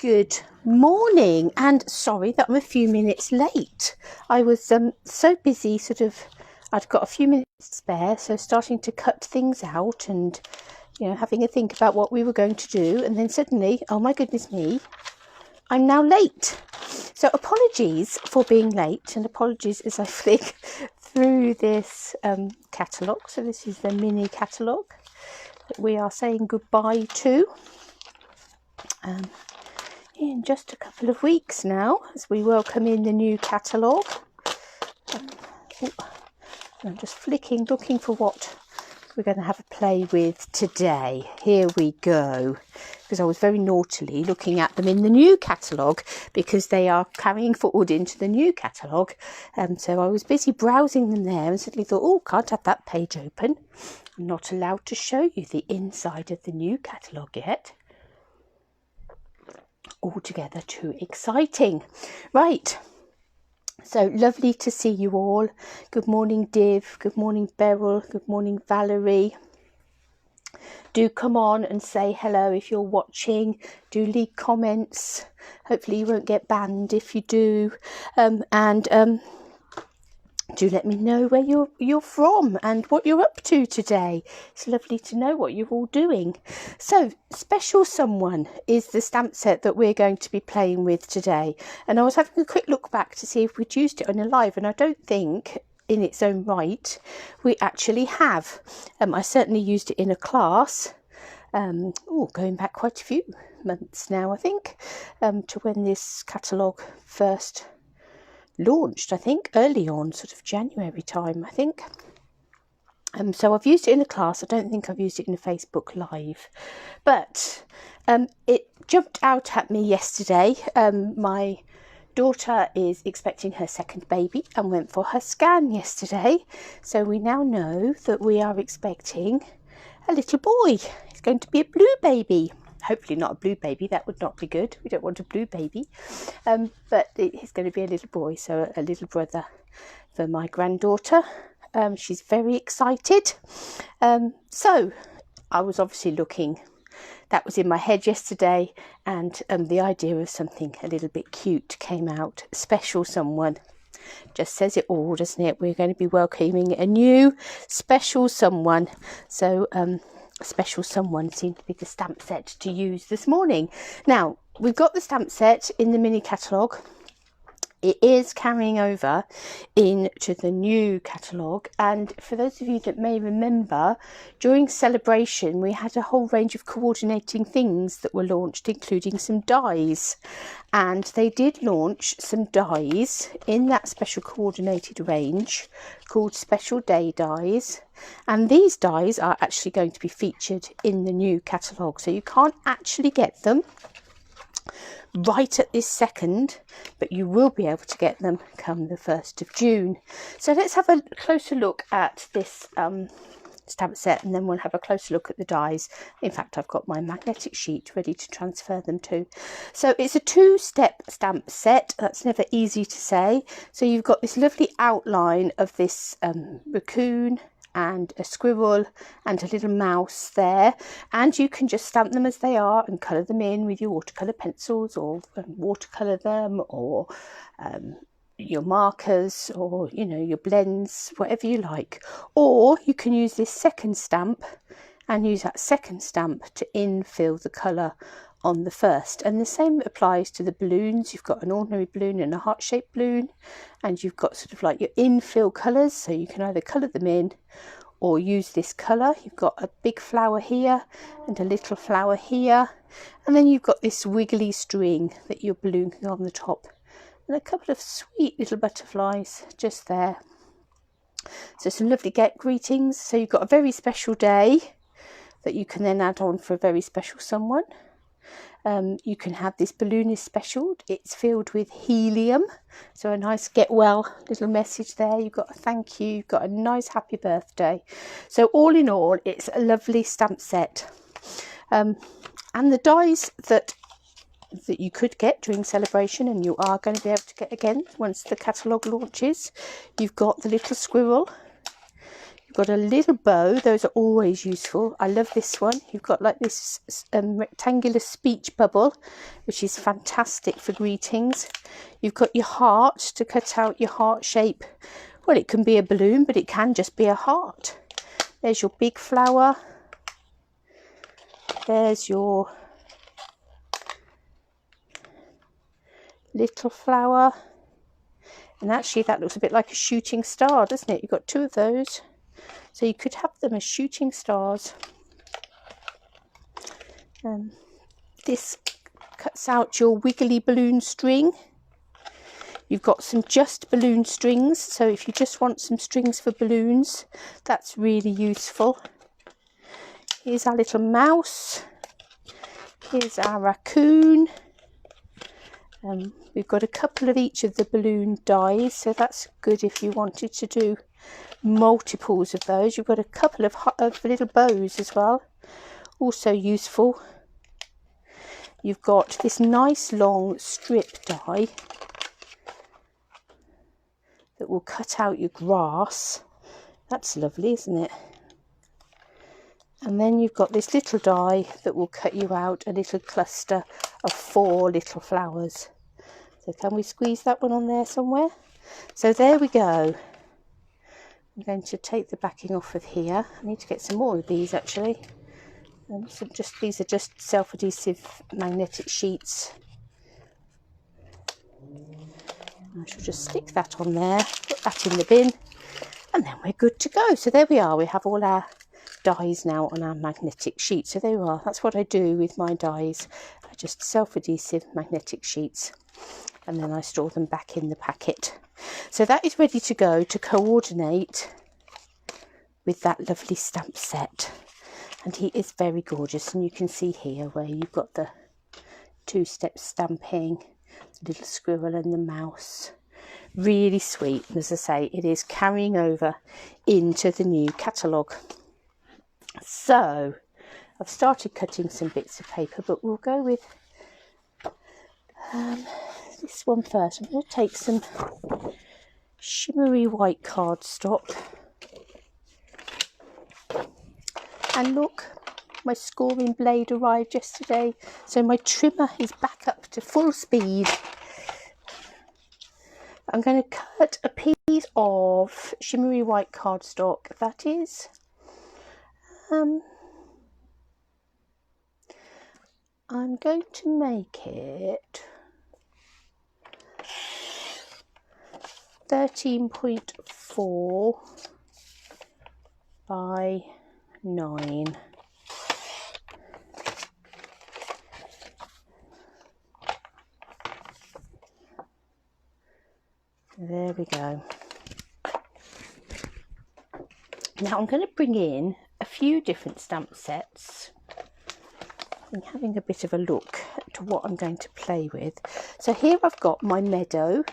Good morning, and sorry that I'm a few minutes late. I was so busy, I'd got a few minutes spare, so starting to cut things out and, having a think about what we were going to do, and then suddenly, oh my goodness me, I'm now late. So apologies for being late, and apologies as I flick through this catalogue. So this is the mini catalogue that we are saying goodbye to. In just a couple of weeks now, as we welcome in the new catalogue. I'm just flicking, looking for what we're going to have a play with today. Here we go. Because I was very naughtily looking at them in the new catalogue, because they are carrying forward into the new catalogue. So I was busy browsing them there and suddenly thought, oh, can't have that page open. I'm not allowed to show you the inside of the new catalogue yet. Altogether too exciting. Right, so lovely to see you all. Good morning, Div. Good morning, Beryl. Good morning, Valerie. Do come on and say hello if you're watching. Do leave comments. Hopefully you won't get banned if you do. Do let me know where you're from and what you're up to today. It's lovely to know what you're all doing. So, Special Someone is the stamp set that we're going to be playing with today. And I was having a quick look back to see if we'd used it on a live, and I don't think in its own right we actually have. I certainly used it in a class, going back quite a few months now, I think, to when this catalogue first launched, I think, early on, sort of January time, I think. So I've used it in a class. I don't think I've used it in a Facebook Live. But it jumped out at me yesterday. My daughter is expecting her second baby and went for her scan yesterday. So we now know that we are expecting a little boy. It's going to be a blue baby. Hopefully not a blue baby, that would not be good. We don't want a blue baby. But it's going to be a little boy, so a little brother for my granddaughter. She's very excited. So I was obviously looking. That was in my head yesterday, and the idea of something a little bit cute came out. Special Someone. Just says it all, doesn't it? We're going to be welcoming a new Special Someone. So Special Someone seemed to be the stamp set to use this morning. Now, we've got the stamp set in the mini catalogue. It is carrying over into the new catalogue, and for those of you that may remember, during celebration we had a whole range of coordinating things that were launched, including some dies, and they did launch some dies in that special coordinated range called Special Day Dies, and these dies are actually going to be featured in the new catalogue, so you can't actually get them right at this second, but you will be able to get them come the 1st of June. So let's have a closer look at this stamp set, and then we'll have a closer look at the dies. In fact, I've got my magnetic sheet ready to transfer them to. So it's a 2-step stamp set. That's never easy to say. So you've got this lovely outline of this raccoon and a squirrel and a little mouse there, and you can just stamp them as they are and colour them in with your watercolour pencils, or watercolour them, or your markers, or your blends, whatever you like. Or you can use this second stamp and use that second stamp to infill the colour on the first, and the same applies to the balloons. You've got an ordinary balloon and a heart-shaped balloon, and you've got sort of like your infill colours, so you can either colour them in or use this colour. You've got a big flower here and a little flower here, and then you've got this wiggly string that your balloon can go on the top, and a couple of sweet little butterflies just there. So some lovely get greetings. So you've got a very special day that you can then add on for a very special someone. You can have this balloon is special. It's filled with helium, so a nice get well little message there. You've got a thank you, you've got a nice happy birthday. So all in all, it's a lovely stamp set. And the dies that you could get during celebration, and you are going to be able to get again once the catalogue launches. You've got the little squirrel, got a little bow. Those are always useful. I love this one. You've got like this rectangular speech bubble, which is fantastic for greetings. You've got your heart to cut out your heart shape. Well, it can be a balloon, but it can just be a heart. There's your big flower. There's your little flower. And actually that looks a bit like a shooting star, doesn't it? You've got two of those. So you could have them as shooting stars. This cuts out your wiggly balloon string. You've got some just balloon strings, so if you just want some strings for balloons, that's really useful. Here's our little mouse. Here's our raccoon. We've got a couple of each of the balloon dies, so that's good if you wanted to do multiples of those. You've got a couple of little bows as well, also useful. You've got this nice long strip die that will cut out your grass. That's lovely, isn't it? And then you've got this little die that will cut you out a little cluster of 4 little flowers. So can we squeeze that one on there somewhere? So there we go. I'm going to take the backing off of here. I need to get some more of these actually. These are just self-adhesive magnetic sheets. I shall just stick that on there, put that in the bin, and then we're good to go. So there we are, we have all our dies now on our magnetic sheet. So there we are, that's what I do with my dies. I just self-adhesive magnetic sheets, and then I store them back in the packet. So that is ready to go to coordinate with that lovely stamp set. And he is very gorgeous, and you can see here where you've got the 2-step stamping, the little squirrel and the mouse. Really sweet, and as I say, it is carrying over into the new catalogue. So I've started cutting some bits of paper, but we'll go with this one first. I'm going to take some shimmery white cardstock, and look, my scoring blade arrived yesterday, so my trimmer is back up to full speed. I'm going to cut a piece of shimmery white cardstock that is I'm going to make it 13.4 by 9. There we go. Now I'm going to bring in a few different stamp sets. I'm having a bit of a look at what I'm going to play with. So here I've got my meadow.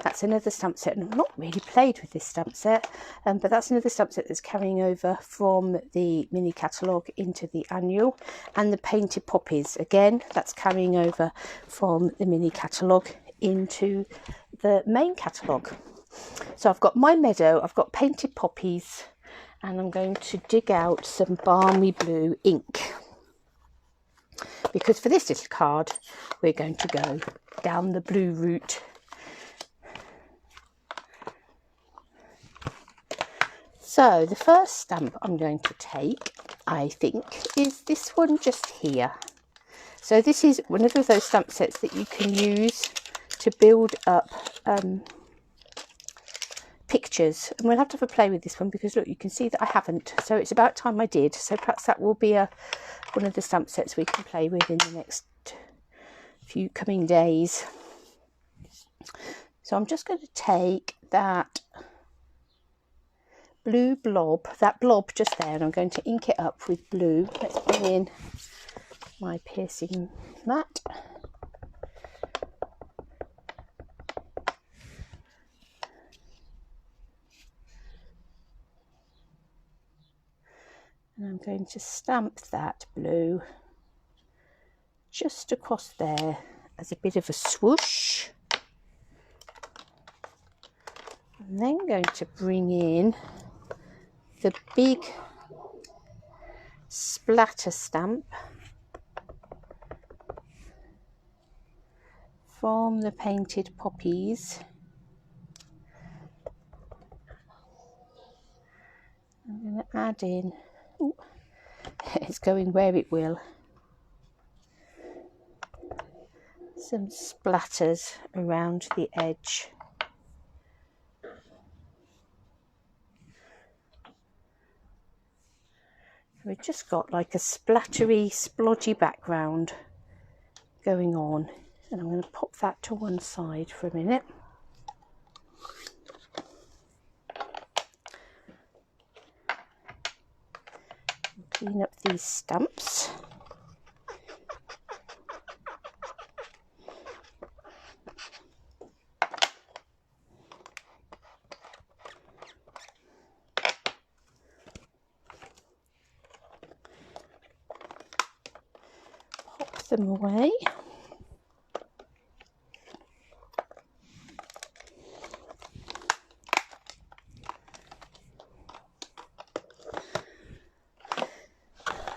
That's another stamp set, and I've not really played with this stamp set, but that's another stamp set that's carrying over from the mini catalogue into the annual. And the painted poppies, again, that's carrying over from the mini catalogue into the main catalogue. So I've got my meadow, I've got painted poppies, and I'm going to dig out some balmy blue ink, because for this little card we're going to go down the blue route. So the first stamp I'm going to take, I think, is this one just here. So this is one of those stamp sets that you can use to build up pictures, and we'll have to have a play with this one, because look, you can see that I haven't, so it's about time I did. So perhaps that will be one of the stamp sets we can play with in the next few coming days. So I'm just going to take that blue blob, that blob just there, and I'm going to ink it up with blue. Let's bring in my piercing mat. And I'm going to stamp that blue just across there as a bit of a swoosh. I'm then going to bring in the big splatter stamp from the painted poppies. I'm going to add in, ooh, it's going where it will, some splatters around the edge. We've just got like a splattery, splodgy background going on, and I'm going to pop that to one side for a minute. Clean up these stamps. Pop them away.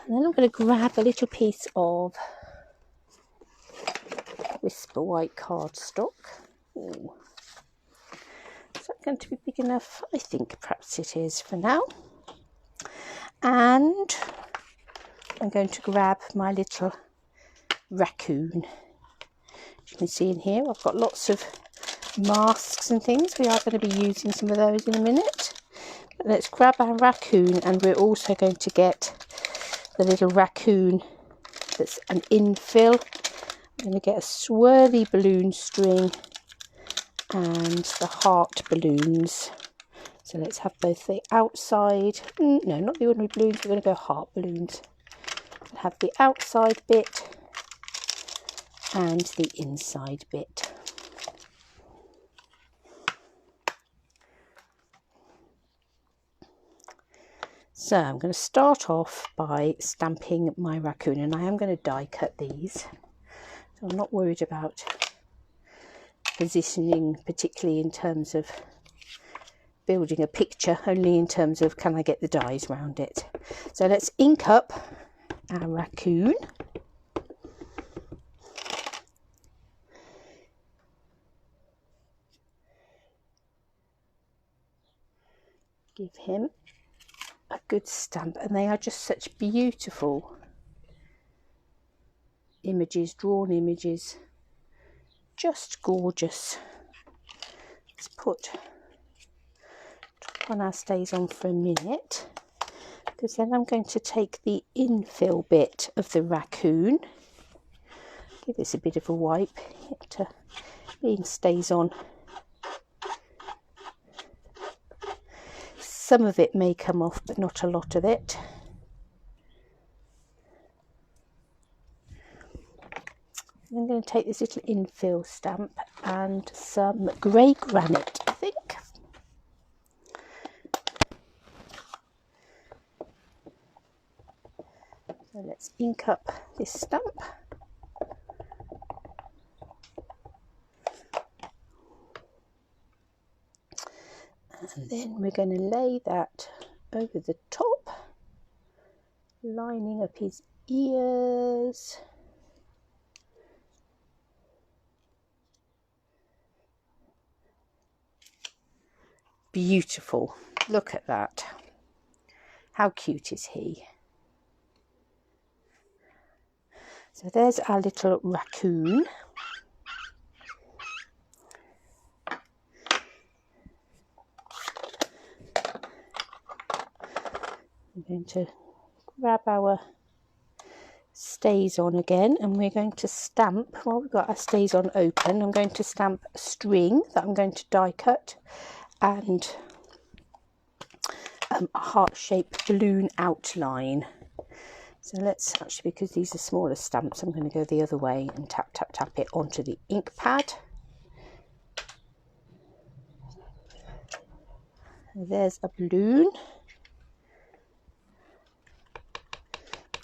And then I'm going to grab a little piece of Whisper White cardstock. Ooh. Is that going to be big enough? I think perhaps it is for now. And I'm going to grab my little raccoon. As you can see in here, I've got lots of masks and things. We are going to be using some of those in a minute. But let's grab our raccoon, and we're also going to get the little raccoon that's an infill. I'm going to get a swirly balloon string and the heart balloons. So let's have both the outside, no, not the ordinary balloons, we're going to go heart balloons. We'll have the outside bit and the inside bit. So I'm going to start off by stamping my raccoon, and I am going to die cut these. So I'm not worried about positioning, particularly in terms of building a picture, only in terms of can I get the dies around it. So let's ink up our raccoon. Give him a good stamp, and they are just such beautiful images, drawn images, just gorgeous. Let's put top on our stays on for a minute, because then I'm going to take the infill bit of the raccoon, give this a bit of a wipe to being stays on. Some of it may come off, but not a lot of it. I'm going to take this little infill stamp and some grey granite, I think. So let's ink up this stamp. And then we're going to lay that over the top, lining up his ears. Beautiful. Look at that. How cute is he? So there's our little raccoon. I'm going to grab our stays on again, and we're going to stamp, while we've got our stays on open, I'm going to stamp a string that I'm going to die cut, and a heart-shaped balloon outline. So let's actually, because these are smaller stamps, I'm going to go the other way and tap, tap, tap it onto the ink pad. There's a balloon.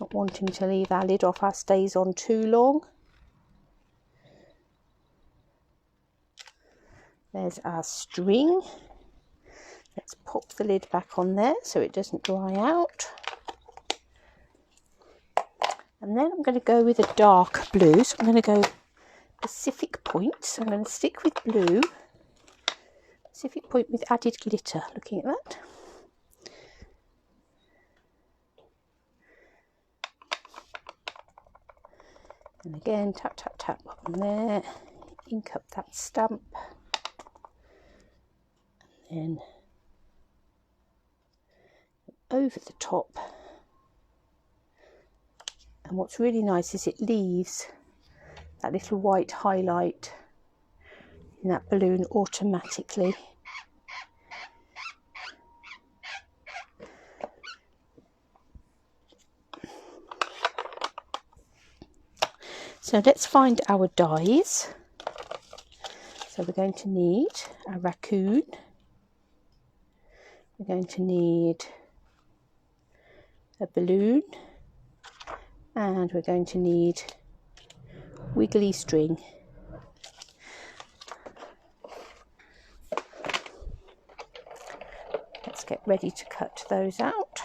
Not wanting to leave our lid off our stays on too long. There's our string. Let's pop the lid back on there so it doesn't dry out. And then I'm going to go with a dark blue. So I'm going to go Pacific Point. So I'm going to stick with blue. Pacific Point with added glitter. Looking at that. And again, tap, tap, tap on there. Ink up that stamp. And then over the top. And what's really nice is it leaves that little white highlight in that balloon automatically. So let's find our dies. So we're going to need a raccoon. We're going to need a balloon. And we're going to need wiggly string. Let's get ready to cut those out.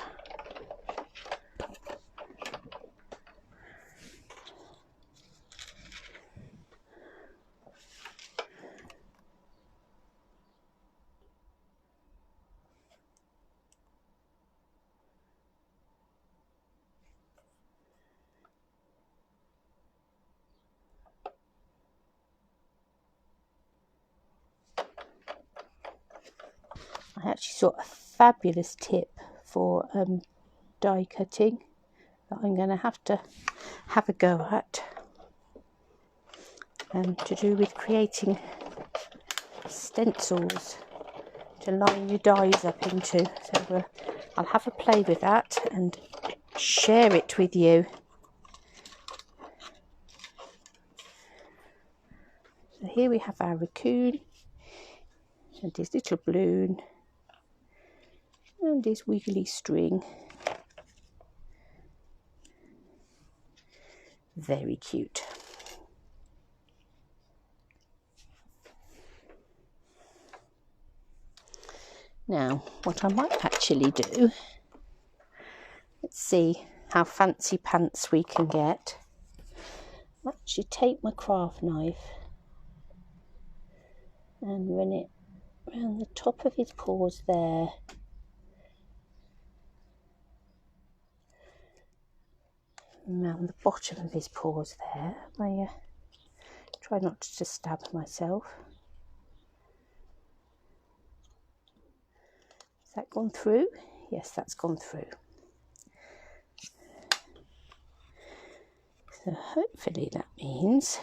I actually saw a fabulous tip for die cutting that I'm going to have a go at, to do with creating stencils to line your dies up into. So I'll have a play with that and share it with you. So here we have our raccoon and his little balloon and his wiggly string. Very cute. Now, what I might actually do, let's see how fancy pants we can get. I'll actually take my craft knife and run it around the top of his paws there. Around the bottom of his paws there. I try not to stab myself. Has that gone through? Yes, that's gone through. So hopefully that means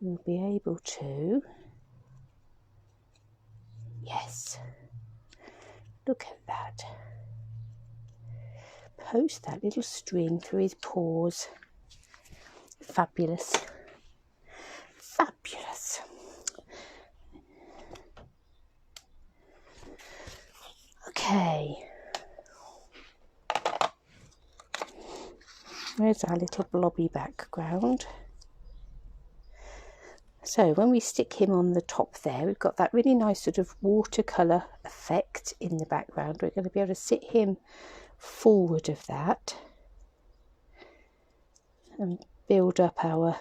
we'll be able to, yes, look at that. Post that little string through his paws. Fabulous. Fabulous. Okay. Where's our little blobby background? So when we stick him on the top there, we've got that really nice sort of watercolour effect in the background. We're going to be able to sit him forward of that and build up our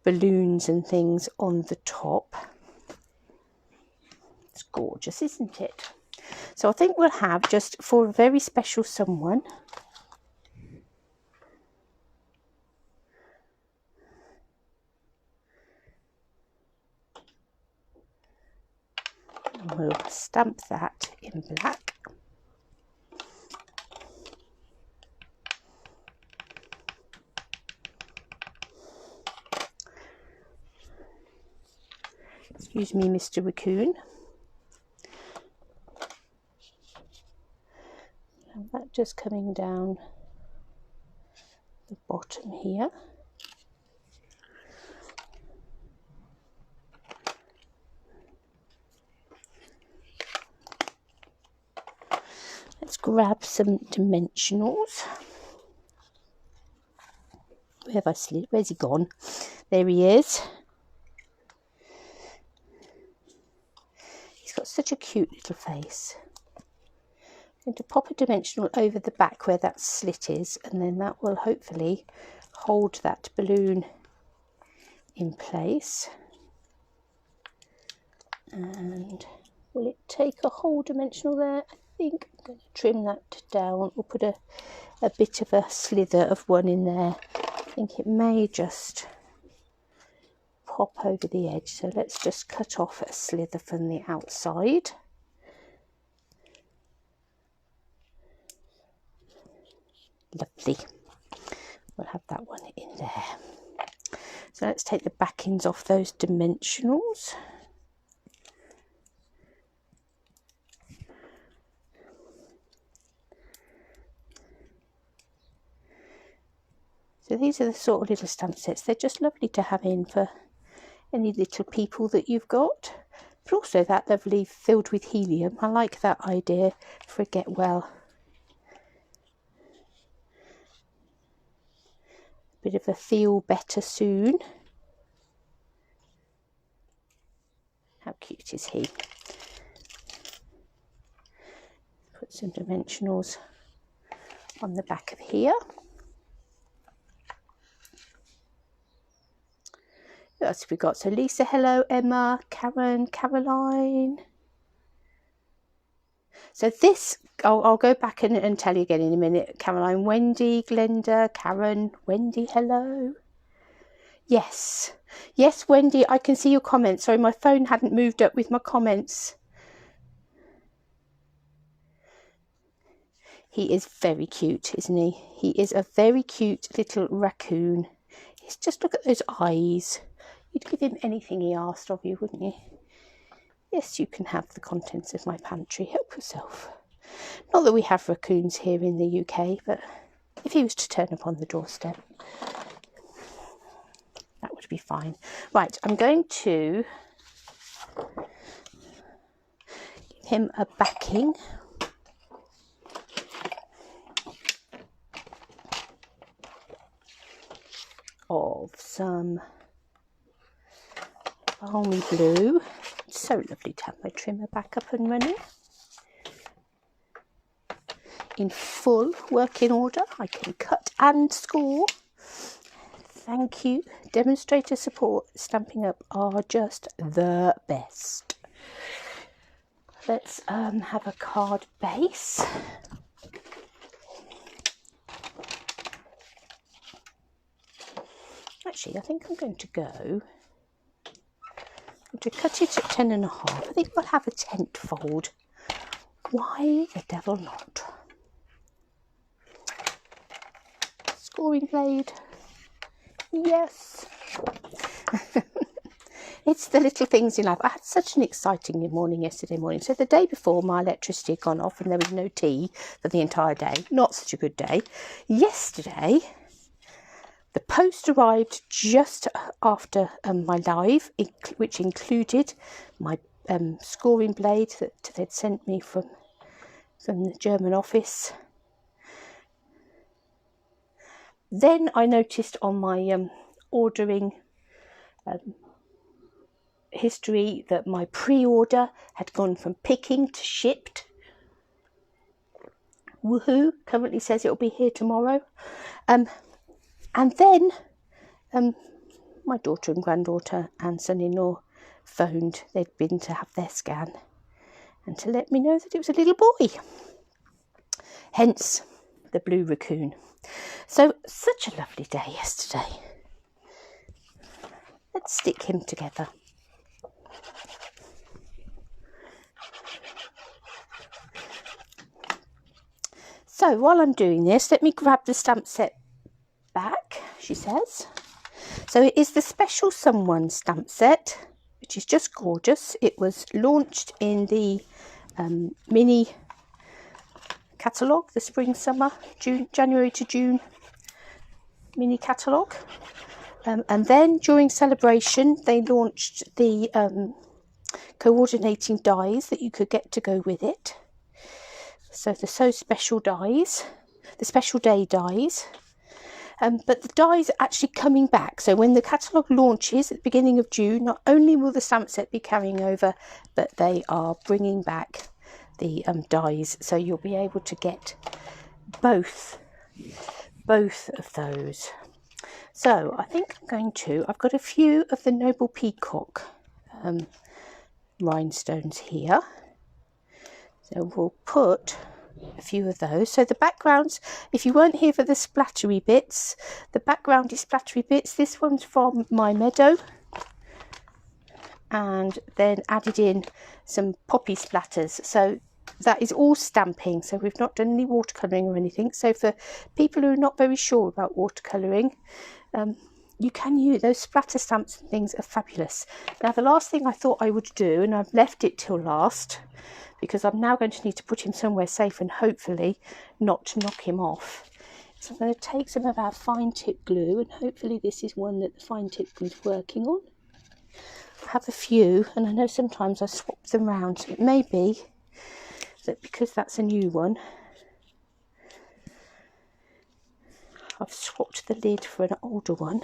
balloons and things on the top. It's gorgeous, isn't it? So I think we'll have, just for a very special someone, and we'll stamp that in black. Excuse me, Mr. Raccoon. And that just coming down the bottom here. Let's grab some dimensionals. Where have I slid? Where's he gone? There he is. He's got such a cute little face. I'm going to pop a dimensional over the back where that slit is, and then that will hopefully hold that balloon in place. And will it take a whole dimensional there? I think I'm going to trim that down, or put a bit of a slither of one in there. I think it may just pop over the edge, so let's just cut off a slither from the outside. Lovely. We'll have that one in there. So let's take the backings off those dimensionals. So these are the sort of little stamp sets. They're just lovely to have in for any little people that you've got. But also that lovely filled with helium. I like that idea for a get well. Bit of a feel better soon. How cute is he? Put some dimensionals on the back of here. What else have we got? So Lisa, hello, Emma, Karen, Caroline. So this, I'll go back and tell you again in a minute. Caroline, Wendy, Glenda, Karen, Wendy, hello. Yes, yes, Wendy, I can see your comments. Sorry, my phone hadn't moved up with my comments. He is very cute, isn't he? He is a very cute little raccoon. He's just, look at those eyes. You'd give him anything he asked of you, wouldn't you? Yes, you can have the contents of my pantry. Help yourself. Not that we have raccoons here in the UK, but if he was to turn up on the doorstep, that would be fine. Right, I'm going to give him a backing. Of some balmy blue. It's so lovely to have my trimmer back up and running. In full working order. I can cut and score. Thank you. Demonstrator support Stampin' Up are just the best. Let's have a card base. Actually, I think I'm going to go to cut it at 10.5. I think we'll have a tent fold. Why the devil not? Scoring blade. Yes. It's the little things in life. I had such an exciting morning yesterday morning. So the day before, my electricity had gone off and there was no tea for the entire day. Not such a good day. Yesterday, the post arrived just after my live, which included my scoring blade that they'd sent me from the German office. Then I noticed on my ordering history that my pre-order had gone from picking to shipped. Woohoo! Currently says it'll be here tomorrow. And then my daughter and granddaughter and son-in-law phoned. They'd been to have their scan and to let me know that it was a little boy. Hence the blue raccoon. So such a lovely day yesterday. Let's stick him together. So while I'm doing this, let me grab the stamp set back, she says. So it is the Special Someone stamp set, which is just gorgeous. It was launched in the mini catalogue, the spring summer, January to June mini catalogue. And then during celebration, they launched the coordinating dies that you could get to go with it. So the So Special dies, the Special Day dies. But the dies are actually coming back. So when the catalogue launches at the beginning of June, not only will the stamp set be carrying over, but they are bringing back the dies. So you'll be able to get both of those. So I think I've got a few of the Noble Peacock rhinestones here. So we'll put a few of those. So the backgrounds, if you weren't here for the splattery bits, the background is splattery bits. This one's from my meadow, and then added in some poppy splatters. So that is all stamping. So we've not done any watercolouring or anything. So for people who are not very sure about watercolouring, you can use those splatter stamps and things are fabulous. Now the last thing I thought I would do, and I've left it till last, because I'm now going to need to put him somewhere safe and hopefully not to knock him off. So I'm going to take some of our fine tip glue, and hopefully this is one that the fine tip glue is working on. I have a few, and I know sometimes I swap them around, so it may be that because that's a new one, I've swapped the lid for an older one,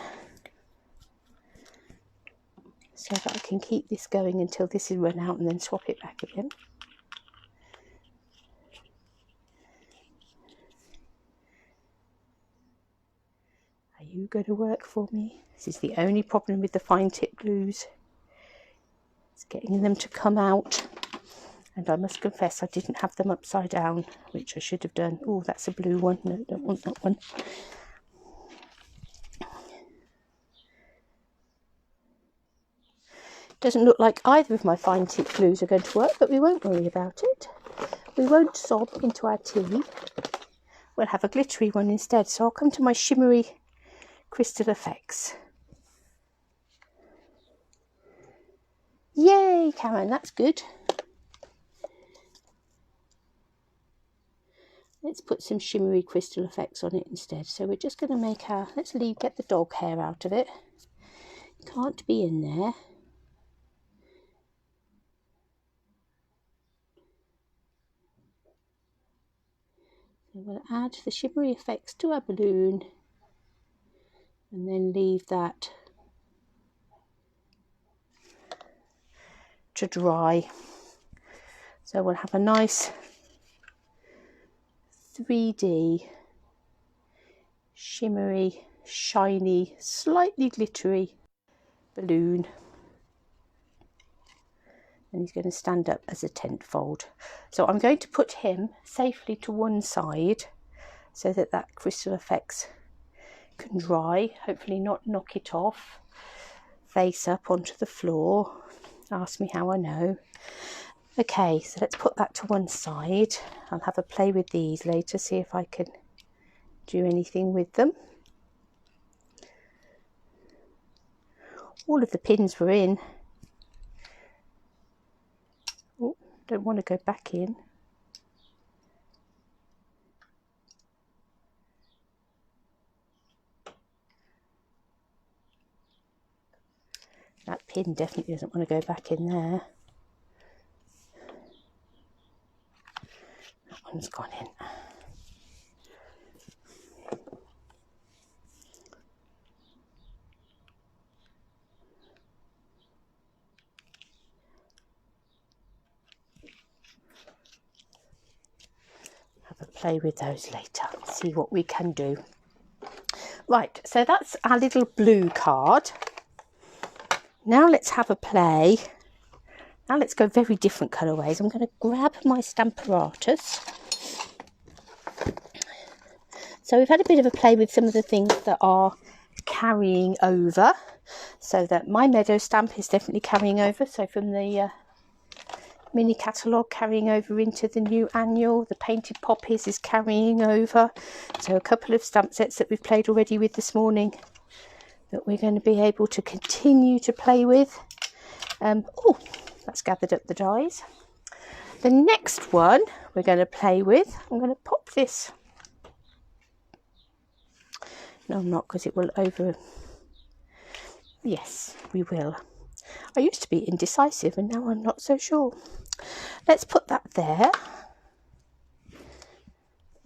so that I can keep this going until this is run out and then swap it back again. Are you going to work for me? This is the only problem with the fine tip glues. It's getting them to come out. And I must confess I didn't have them upside down, which I should have done. Oh, that's a blue one. No, don't want that one. Doesn't look like either of my fine tip glues are going to work, but we won't worry about it. We won't sob into our tea. We'll have a glittery one instead. So I'll come to my shimmery crystal effects. Yay, Karen, that's good. Let's put some shimmery crystal effects on it instead. So we're just going to make our, get the dog hair out of it. Can't be in there. So we'll add the shimmery effects to our balloon and then leave that to dry. So we'll have a nice 3D shimmery, shiny, slightly glittery balloon, and he's going to stand up as a tent fold. So I'm going to put him safely to one side so that that crystal effects can dry, hopefully not knock it off, face up onto the floor. Ask me how I know. Okay, so let's put that to one side. I'll have a play with these later, see if I can do anything with them. All of the pins were in. Oh, don't want to go back in. That pin definitely doesn't want to go back in there. That one's gone in. Have a play with those later, see what we can do. Right, so that's our little blue card. Now let's have a play. Now let's go very different colourways. I'm going to grab my Stamparatus. So we've had a bit of a play with some of the things that are carrying over. So that my meadow stamp is definitely carrying over. So from the mini catalogue carrying over into the new annual. The painted poppies is carrying over. So a couple of stamp sets that we've played already with this morning that we're going to be able to continue to play with. Oh, that's gathered up the dies. The next one we're going to play with, I'm going to pop this. No, I'm not, because it will over. Yes, we will. I used to be indecisive and now I'm not so sure. Let's put that there.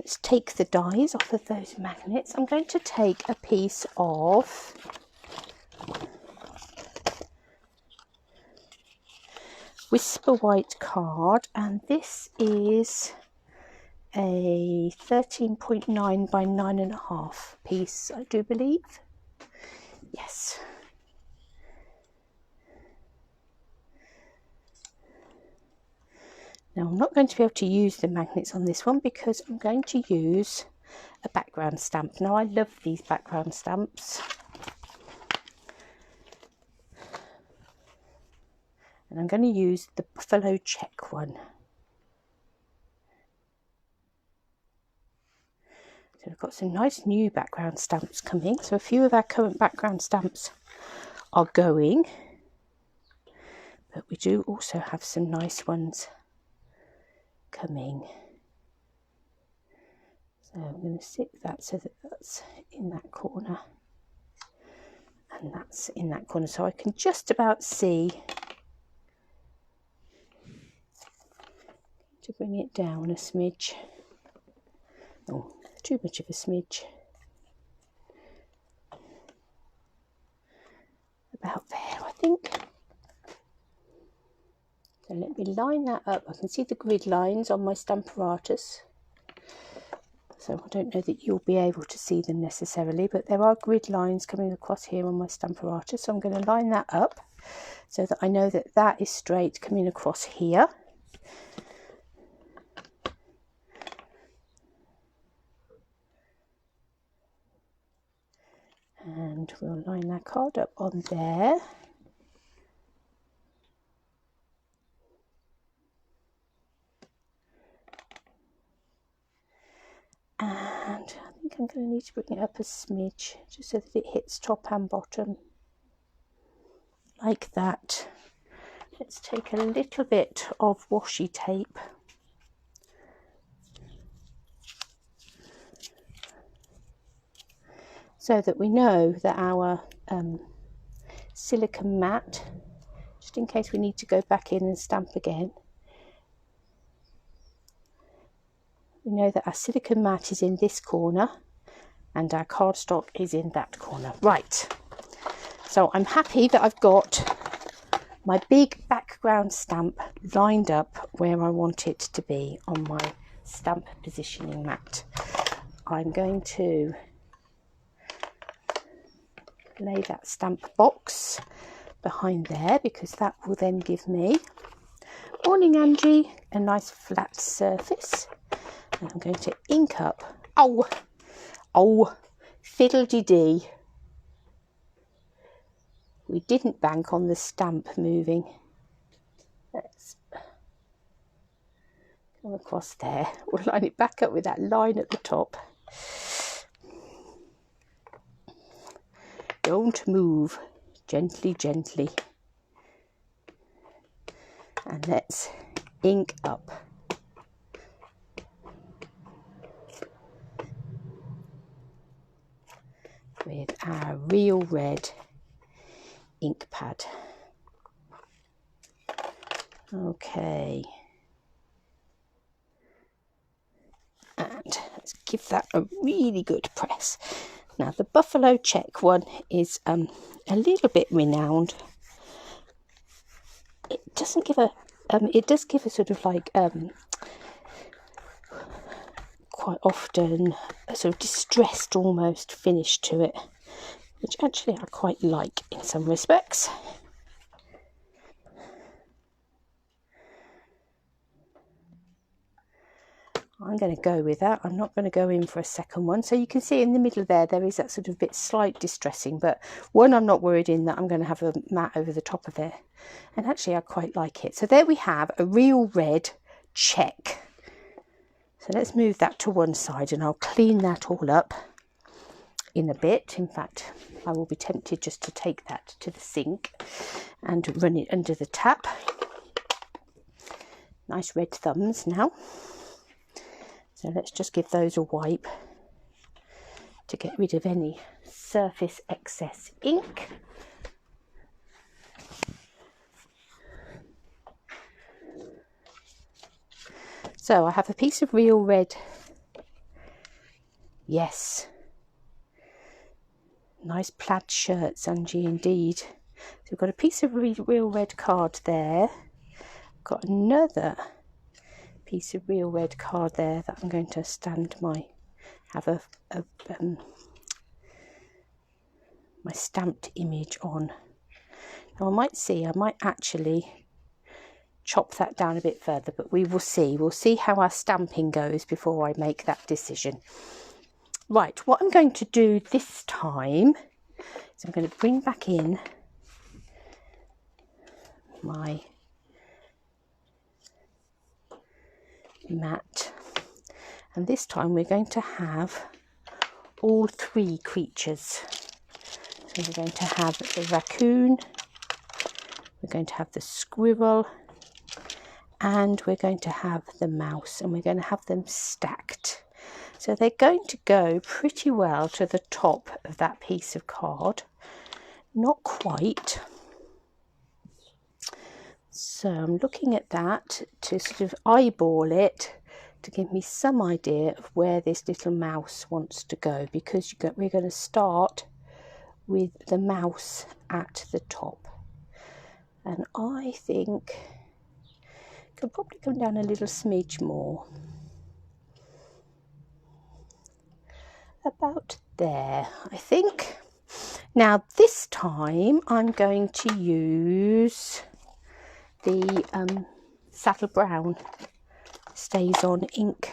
let's take the dies off of those magnets. I'm going to take a piece of Whisper White card, and this is a 13.9 by 9.5 piece, I do believe. Yes. Now I'm not going to be able to use the magnets on this one because I'm going to use a background stamp. Now I love these background stamps. And I'm going to use the Buffalo Check one. So we've got some nice new background stamps coming. So a few of our current background stamps are going. But we do also have some nice ones coming. So I'm going to stick that so that that's in that corner. And that's in that corner. So I can just about see. To bring it down a smidge. Oh, too much of a smidge. About there, I think. So let me line that up. I can see the grid lines on my Stamparatus. So I don't know that you'll be able to see them necessarily, but there are grid lines coming across here on my Stamparatus. So I'm going to line that up so that I know that that is straight coming across here. And we'll line that card up on there. And I think I'm going to need to bring it up a smidge, just so that it hits top and bottom. Like that. Let's take a little bit of washi tape. So that we know that our silicone mat, just in case we need to go back in and stamp again, we know that our silicone mat is in this corner and our cardstock is in that corner. Right, so I'm happy that I've got my big background stamp lined up where I want it to be on my stamp positioning mat. I'm going to lay that stamp box behind there because that will then give me, morning Angie, a nice flat surface. And I'm going to ink up, oh, fiddle-de-dee. We didn't bank on the stamp moving. Let's come across there. We'll line it back up with that line at the top. Don't move, gently, gently. And let's ink up. With our real red ink pad. Okay. And let's give that a really good press. Now the Buffalo Check one is a little bit renowned. It doesn't give a, it does give a sort of like quite often a sort of distressed almost finish to it, which actually I quite like in some respects. I'm going to go with that. I'm not going to go in for a second one. So you can see in the middle there is that sort of bit slight distressing, but one, I'm not worried in that I'm going to have a mat over the top of it. And actually I quite like it. So there we have a real red check. So let's move that to one side and I'll clean that all up in a bit. In fact, I will be tempted just to take that to the sink and run it under the tap. Nice red thumbs now. So let's just give those a wipe to get rid of any surface excess ink. So I have a piece of real red Yes. Nice plaid shirt, Sunji, indeed. So we've got a piece of real red card there. Got another piece of real red card there that I'm going to have my stamped image on. Now I might actually chop that down a bit further, but we will see. We'll see how our stamping goes before I make that decision. Right, what I'm going to do this time is I'm going to bring back in my mat, and this time we're going to have all three creatures. So we're going to have the raccoon, we're going to have the squirrel, and we're going to have the mouse, and we're going to have them stacked. So they're going to go pretty well to the top of that piece of card. Not quite. So I'm looking at that to sort of eyeball it to give me some idea of where this little mouse wants to go, because we're going to start with the mouse at the top. And I think I could probably come down a little smidge more. About there, I think. Now this time I'm going to use the saddle brown stays on ink,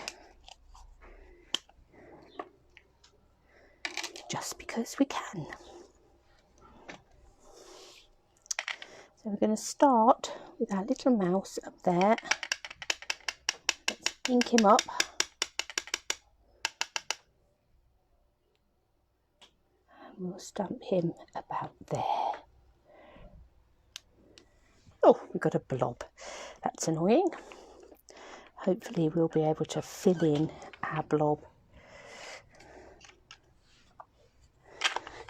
just because we can. So we're going to start with our little mouse up there. Let's ink him up. And we'll stamp him about there. Oh, we've got a blob. That's annoying. Hopefully we'll be able to fill in our blob.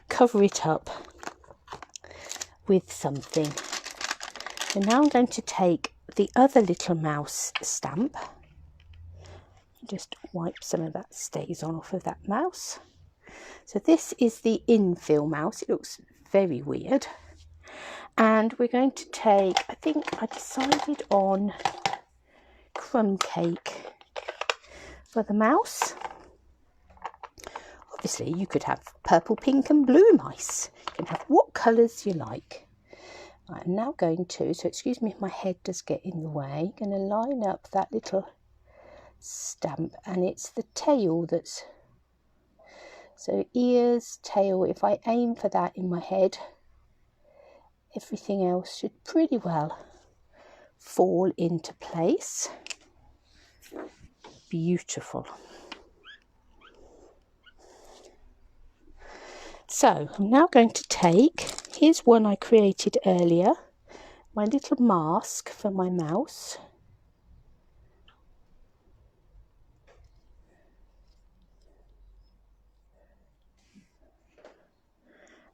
Cover it up with something. So now I'm going to take the other little mouse stamp. Just wipe some of that stays on off of that mouse. So this is the infill mouse. It looks very weird. And we're going to take, I think I decided on crumb cake for the mouse. Obviously you could have purple, pink and blue mice. You can have what colours you like. I'm now going to, so excuse me if my head does get in the way, going to line up that little stamp, and it's the tail that's, so ears, tail, if I aim for that in my head, everything else should pretty well fall into place. Beautiful. So I'm now going to take, here's one I created earlier, my little mask for my mouse.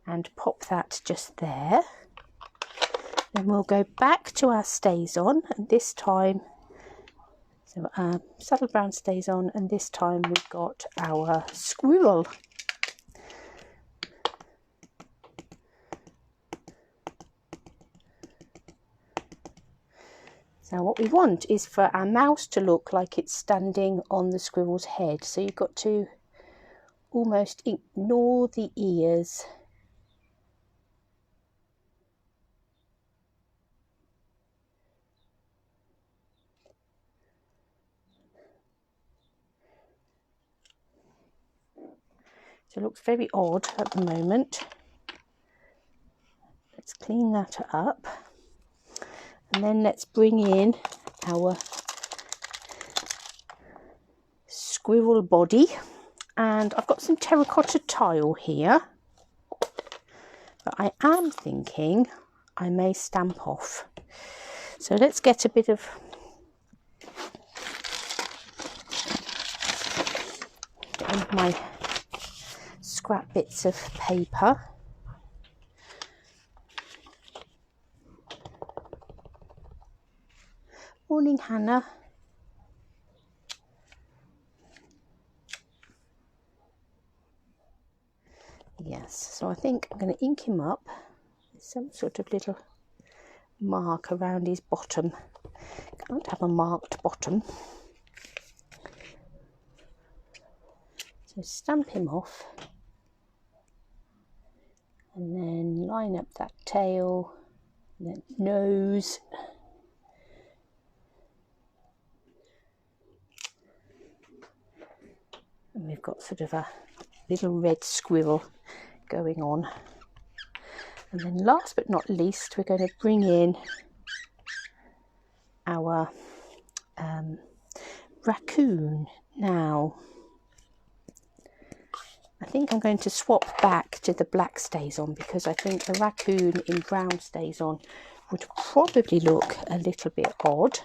And pop that just there. Then we'll go back to our stays on, and this time, so our saddle brown stays on, and this time we've got our squirrel. Now what we want is for our mouse to look like it's standing on the squirrel's head. So you've got to almost ignore the ears. So it looks very odd at the moment. Let's clean that up. And then let's bring in our squirrel body. And I've got some terracotta tile here. But I am thinking I may stamp off. So let's get a bit of my scrap bits of paper. Morning, Hannah. Yes, so I think I'm going to ink him up. There's some sort of little mark around his bottom. Can't have a marked bottom. So stamp him off and then line up that tail and then nose. And we've got sort of a little red squirrel going on. And then last but not least, we're going to bring in our raccoon. Now, I think I'm going to swap back to the black stays on because I think the raccoon in brown stays on would probably look a little bit odd.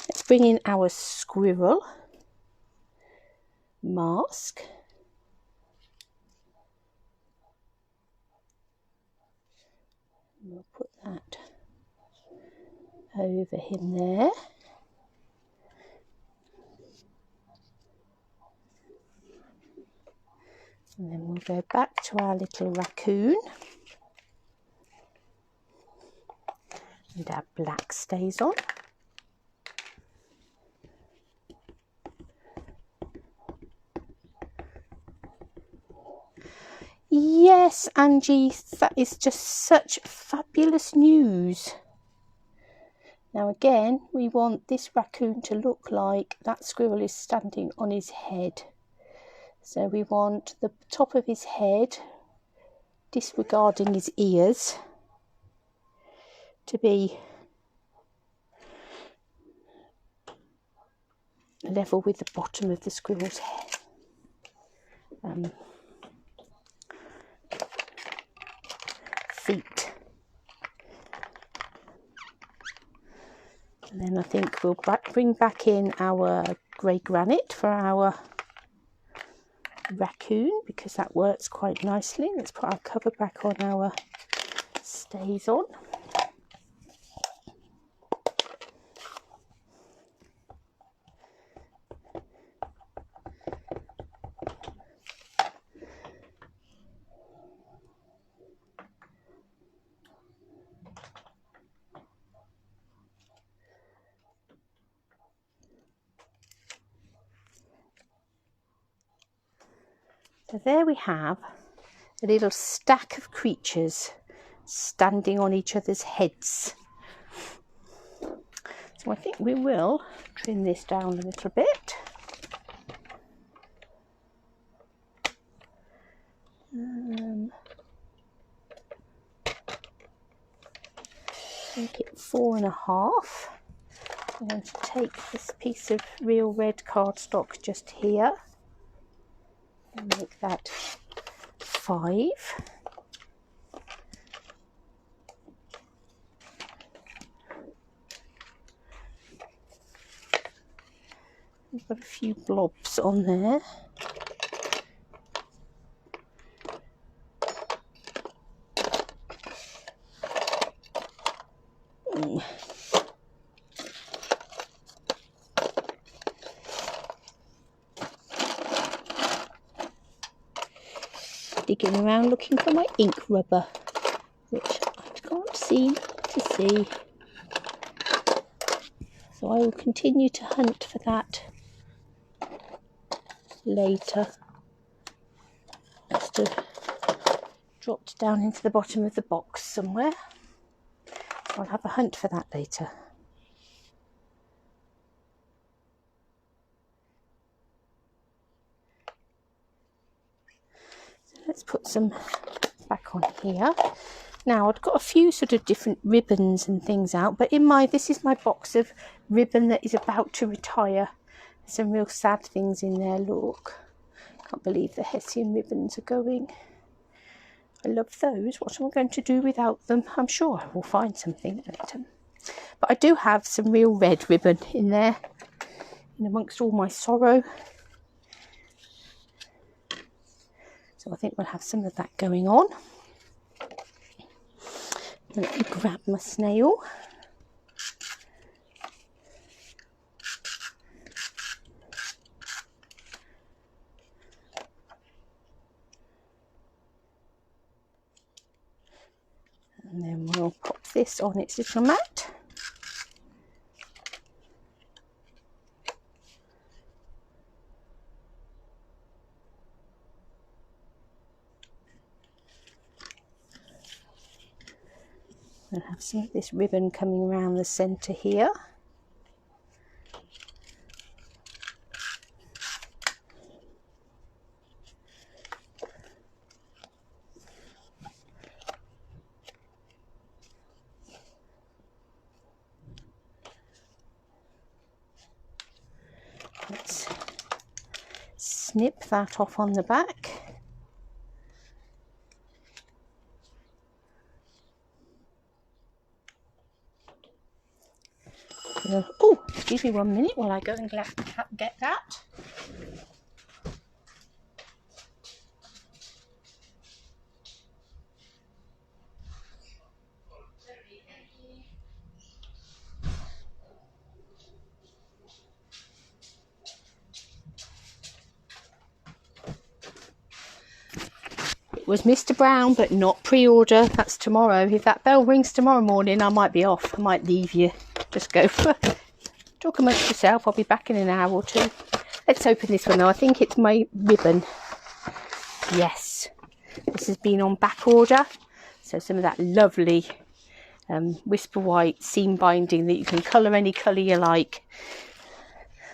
Let's bring in our squirrel mask. We'll put that over him there. And then we'll go back to our little raccoon. And our black stays on. Yes, Angie, that is just such fabulous news. Now again, we want this raccoon to look like that squirrel is standing on his head. So we want the top of his head, disregarding his ears, to be level with the bottom of the squirrel's head. Feet. And then I think we'll bring back in our grey granite for our raccoon because that works quite nicely. Let's put our cover back on our stays on. So there we have a little stack of creatures standing on each other's heads. So I think we will trim this down a little bit. Make it 4.5. I'm going to take this piece of real red cardstock just here and make that 5. We've got a few blobs on there. Digging around looking for my ink rubber, which I can't seem to see. So I will continue to hunt for that later. Must have dropped down into the bottom of the box somewhere. I'll have a hunt for that later. So let's put some back on here. Now I've got a few sort of different ribbons and things out, but this is my box of ribbon that is about to retire. There's some real sad things in there, look. Can't believe the Hessian ribbons are going. I love those. What am I going to do without them? I'm sure I will find something later. But I do have some real red ribbon in there, in amongst all my sorrow. So I think we'll have some of that going on. Let me grab my snail. And then we'll pop this on its little mat. We'll have some of this ribbon coming around the centre here. Let's snip that off on the back. Oh, excuse me 1 minute while I go and get that. It was Mr. Brown, but not pre-order. That's tomorrow. If that bell rings tomorrow morning, I might be off. I might leave you. Just go for talk amongst yourself. I'll be back in an hour or two. Let's open this one though. I think it's my ribbon. Yes, this has been on back order. So some of that lovely whisper white seam binding that you can colour any colour you like.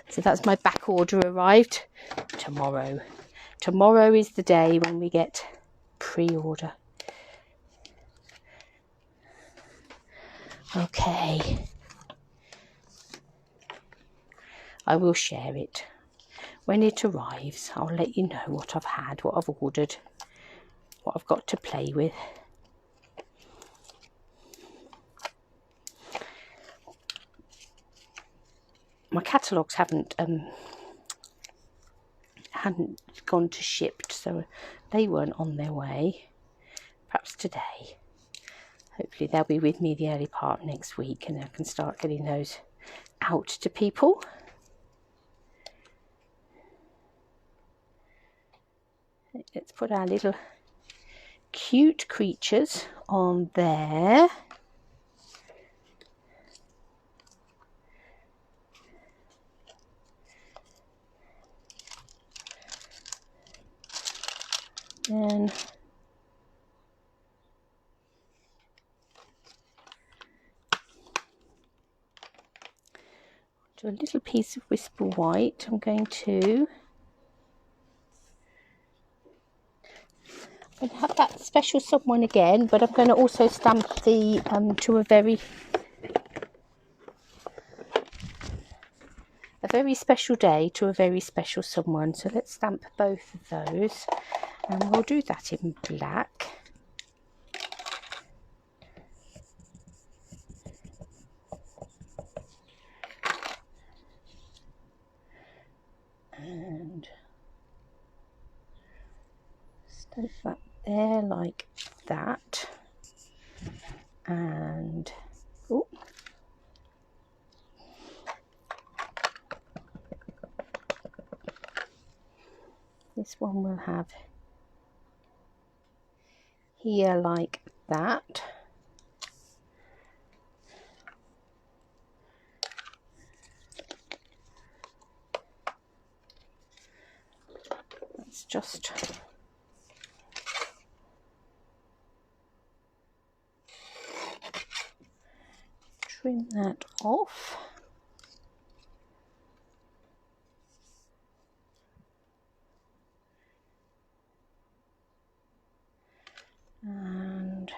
So that's my back order arrived tomorrow. Tomorrow is the day when we get pre-order. Okay. I will share it. When it arrives, I'll let you know what I've had, what I've ordered, what I've got to play with. My catalogues hadn't gone to shipped, so they weren't on their way. Perhaps today. Hopefully they'll be with me the early part next week and I can start getting those out to people. Let's put our little cute creatures on there. Then do a little piece of whisper white. I'm going to have that special someone again, but I'm going to also stamp the to a very special day to a very special someone. So let's stamp both of those, and we'll do that in black. And stamp that there like that. And oh, this one will have here like that. Let's just trim that off. And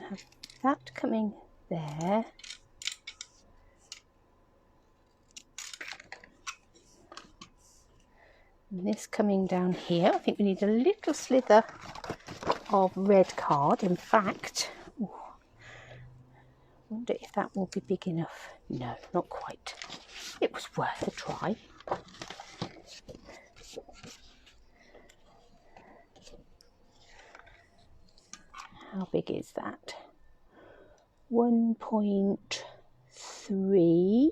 have that coming there. And this coming down here. I think we need a little slither of red card. In fact, ooh, I wonder if that will be big enough. No, not quite. It was worth a try. How big is that? 1.3.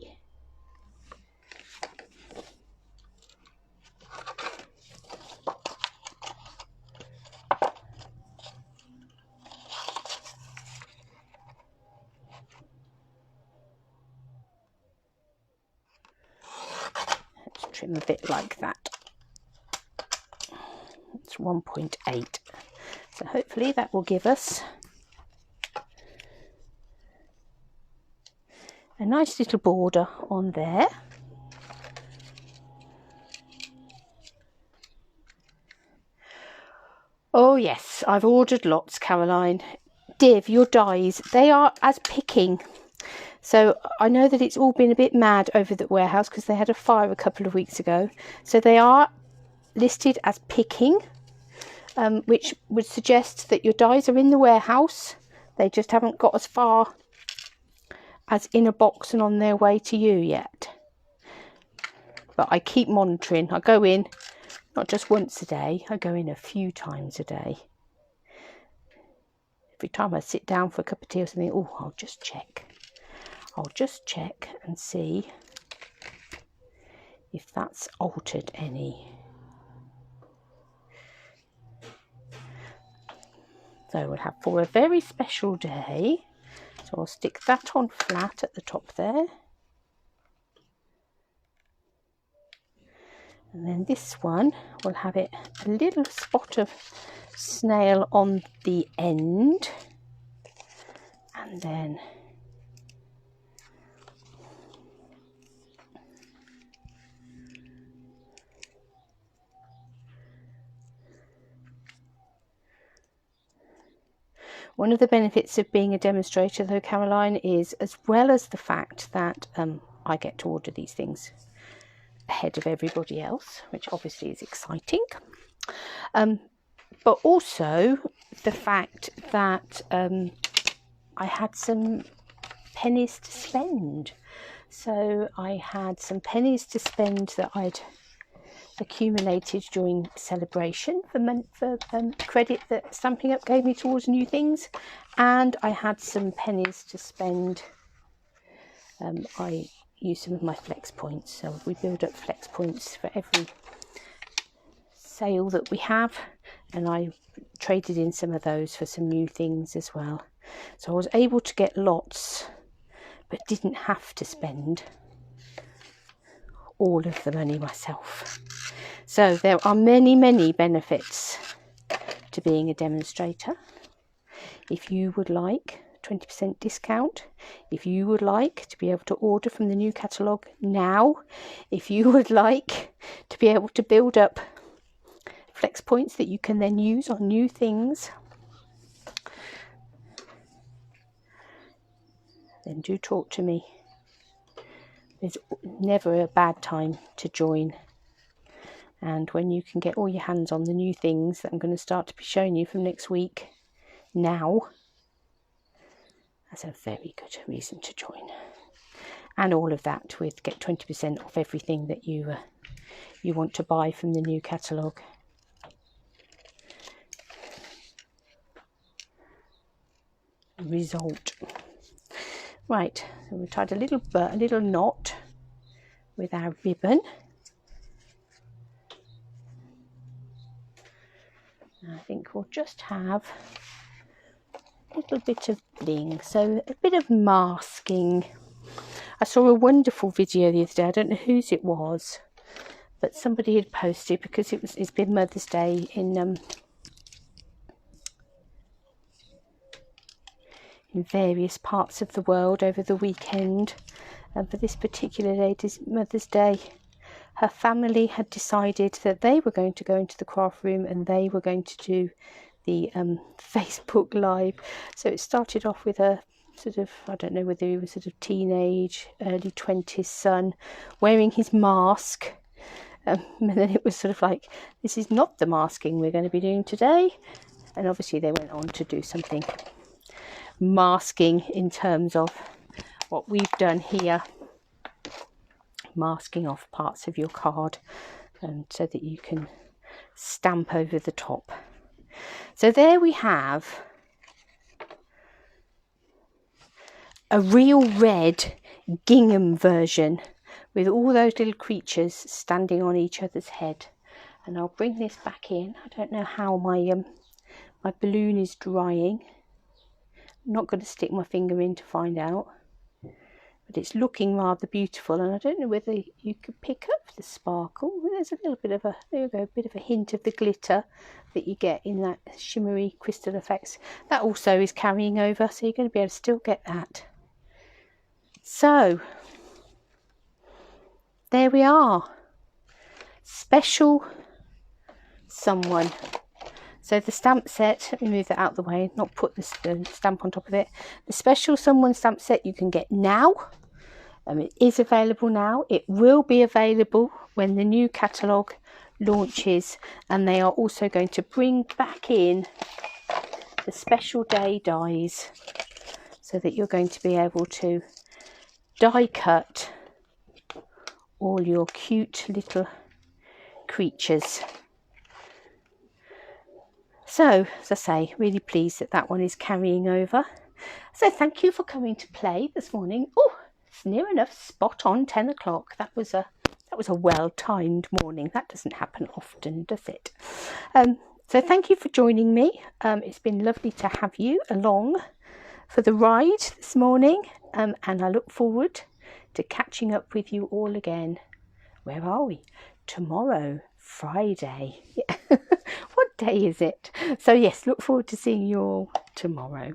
trim a bit like that. It's 1.8, so hopefully that will give us a nice little border on there. Oh yes, I've ordered lots, Caroline. Div, your dies, they are as picking. So I know that it's all been a bit mad over the warehouse because they had a fire a couple of weeks ago. So they are listed as picking, which would suggest that your dies are in the warehouse. They just haven't got as far as in a box and on their way to you yet. But I keep monitoring. I go in not just once a day, I go in a few times a day. Every time I sit down for a cup of tea or something, oh, I'll just check and see if that's altered any. So we'll have for a very special day. So I'll stick that on flat at the top there. And then this one will have it a little spot of snail on the end. And then one of the benefits of being a demonstrator, though, Caroline, is as well as the fact that I get to order these things ahead of everybody else, which obviously is exciting, but also the fact that I had some pennies to spend. So I had some pennies to spend that I'd accumulated during celebration for credit that Stampin' Up gave me towards new things, and I had some pennies to spend. I used some of my flex points, so we build up flex points for every sale that we have, and I traded in some of those for some new things as well. So I was able to get lots, but didn't have to spend all of the money myself. So there are many, many benefits to being a demonstrator. If you would like 20% discount, if you would like to be able to order from the new catalogue now, if you would like to be able to build up flex points that you can then use on new things, then do talk to me. There's never a bad time to join. And when you can get all your hands on the new things that I'm going to start to be showing you from next week now, that's a very good reason to join. And all of that with get 20% off everything that you want to buy from the new catalogue. Result. Right, so we tied a little knot with our ribbon. I think we'll just have a little bit of bling, so a bit of masking. I saw a wonderful video the other day, I don't know whose it was, but somebody had posted, because it's been Mother's Day in various parts of the world over the weekend, and for this particular lady's Mother's Day, her family had decided that they were going to go into the craft room and they were going to do the Facebook Live. So it started off with a sort of, I don't know whether he was sort of teenage, early 20s son wearing his mask. And then it was sort of like, this is not the masking we're going to be doing today. And obviously they went on to do something masking in terms of what we've done here, masking off parts of your card, and so that you can stamp over the top. So there we have a real red gingham version with all those little creatures standing on each other's head. And I'll bring this back in. I don't know how my balloon is drying. I'm not going to stick my finger in to find out, but but it's looking rather beautiful, and I don't know whether you could pick up the sparkle. There's a little bit of a, there you go, a bit of a hint of the glitter that you get in that shimmery crystal effects. That also is carrying over, so you're going to be able to still get that. So there we are, special someone. So the stamp set, let me move that out of the way, not put the stamp on top of it. The special someone stamp set you can get now. It is available now. It will be available when the new catalogue launches, and they are also going to bring back in the special day dies, so that you're going to be able to die cut all your cute little creatures. So, as I say, really pleased that that one is carrying over. So thank you for coming to play this morning. Oh, it's near enough spot on 10 o'clock. That was a well-timed morning. That doesn't happen often, does it? So thank you for joining me. It's been lovely to have you along for the ride this morning, and I look forward to catching up with you all again. Where are we? Tomorrow, Friday. Yeah. What day is it? So yes, look forward to seeing you all tomorrow.